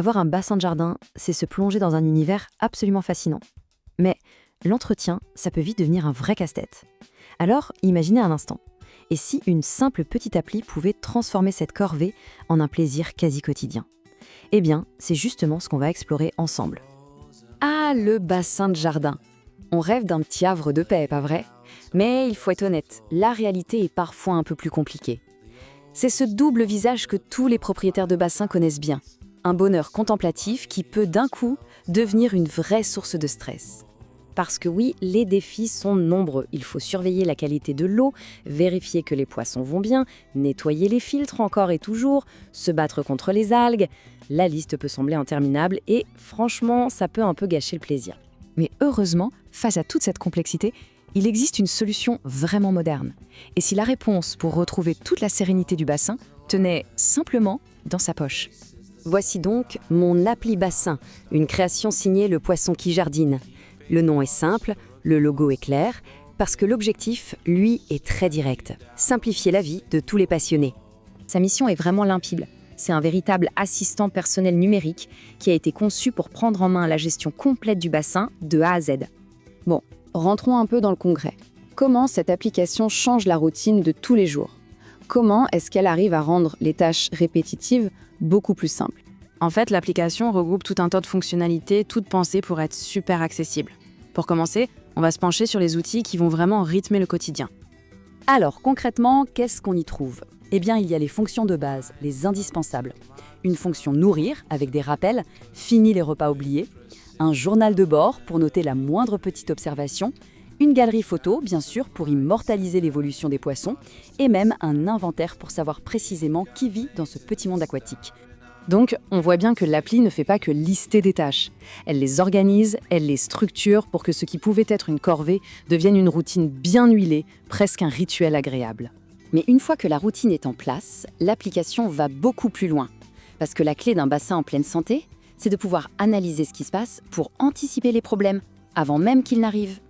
Avoir un bassin de jardin, c'est se plonger dans un univers absolument fascinant. Mais l'entretien, ça peut vite devenir un vrai casse-tête. Alors, imaginez un instant. Et si une simple petite appli pouvait transformer cette corvée en un plaisir quasi quotidien? Eh bien, c'est justement ce qu'on va explorer ensemble. Ah, le bassin de jardin! On rêve d'un petit havre de paix, pas vrai? Mais il faut être honnête, la réalité est parfois un peu plus compliquée. C'est ce double visage que tous les propriétaires de bassins connaissent bien. Un bonheur contemplatif qui peut d'un coup devenir une vraie source de stress. Parce que oui, les défis sont nombreux. Il faut surveiller la qualité de l'eau, vérifier que les poissons vont bien, nettoyer les filtres encore et toujours, se battre contre les algues. La liste peut sembler interminable et franchement, ça peut un peu gâcher le plaisir. Mais heureusement, face à toute cette complexité, il existe une solution vraiment moderne. Et si la réponse pour retrouver toute la sérénité du bassin tenait simplement dans sa poche? Voici donc mon appli bassin, une création signée Le Poisson qui jardine. Le nom est simple, le logo est clair, parce que l'objectif, lui, est très direct. Simplifier la vie de tous les passionnés. Sa mission est vraiment limpide. C'est un véritable assistant personnel numérique qui a été conçu pour prendre en main la gestion complète du bassin de A à Z. Bon, rentrons un peu dans le concret. Comment cette application change la routine de tous les jours? Comment est-ce qu'elle arrive à rendre les tâches répétitives beaucoup plus simples? En fait, l'application regroupe tout un tas de fonctionnalités, toutes pensées pour être super accessibles. Pour commencer, on va se pencher sur les outils qui vont vraiment rythmer le quotidien. Alors, concrètement, qu'est-ce qu'on y trouve? Eh bien, il y a les fonctions de base, les indispensables. Une fonction nourrir, avec des rappels, fini les repas oubliés. Un journal de bord pour noter la moindre petite observation. Une galerie photo, bien sûr, pour immortaliser l'évolution des poissons. Et même un inventaire pour savoir précisément qui vit dans ce petit monde aquatique. Donc, on voit bien que l'appli ne fait pas que lister des tâches. Elle les organise, elle les structure pour que ce qui pouvait être une corvée devienne une routine bien huilée, presque un rituel agréable. Mais une fois que la routine est en place, l'application va beaucoup plus loin. Parce que la clé d'un bassin en pleine santé, c'est de pouvoir analyser ce qui se passe pour anticiper les problèmes, avant même qu'ils n'arrivent.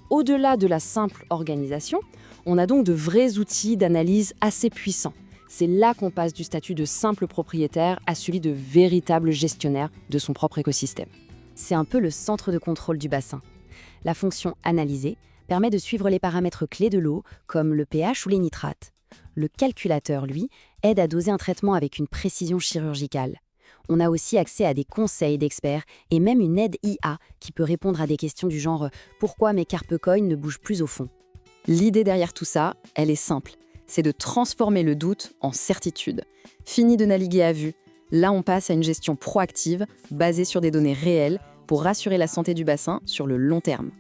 Au-delà de la simple organisation, on a donc de vrais outils d'analyse assez puissants. C'est là qu'on passe du statut de simple propriétaire à celui de véritable gestionnaire de son propre écosystème. C'est un peu le centre de contrôle du bassin. La fonction analyser permet de suivre les paramètres clés de l'eau, comme le pH ou les nitrates. Le calculateur, lui, aide à doser un traitement avec une précision chirurgicale. On a aussi accès à des conseils d'experts et même une aide IA qui peut répondre à des questions du genre « Pourquoi mes carpe coins ne bougent plus au fond ?» L'idée derrière tout ça, elle est simple. C'est de transformer le doute en certitude. Fini de naviguer à vue. Là, on passe à une gestion proactive, basée sur des données réelles, pour rassurer la santé du bassin sur le long terme.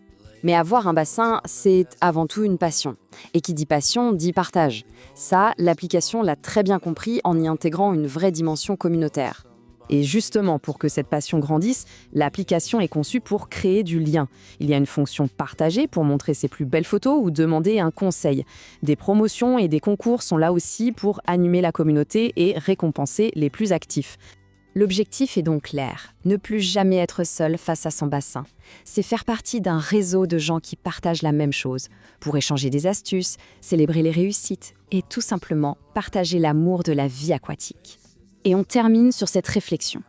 Mais avoir un bassin, c'est avant tout une passion. Et qui dit passion, dit partage. Ça, l'application l'a très bien compris en y intégrant une vraie dimension communautaire. Et justement, pour que cette passion grandisse, l'application est conçue pour créer du lien. Il y a une fonction partagée pour montrer ses plus belles photos ou demander un conseil. Des promotions et des concours sont là aussi pour animer la communauté et récompenser les plus actifs. L'objectif est donc clair, ne plus jamais être seul face à son bassin. C'est faire partie d'un réseau de gens qui partagent la même chose, pour échanger des astuces, célébrer les réussites et tout simplement partager l'amour de la vie aquatique. Et on termine sur cette réflexion.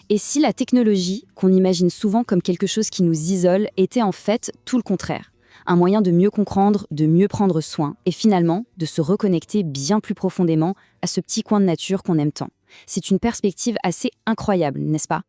Et si la technologie, qu'on imagine souvent comme quelque chose qui nous isole, était en fait tout le contraire? Un moyen de mieux comprendre, de mieux prendre soin, et finalement de se reconnecter bien plus profondément à ce petit coin de nature qu'on aime tant. C'est une perspective assez incroyable, n'est-ce pas?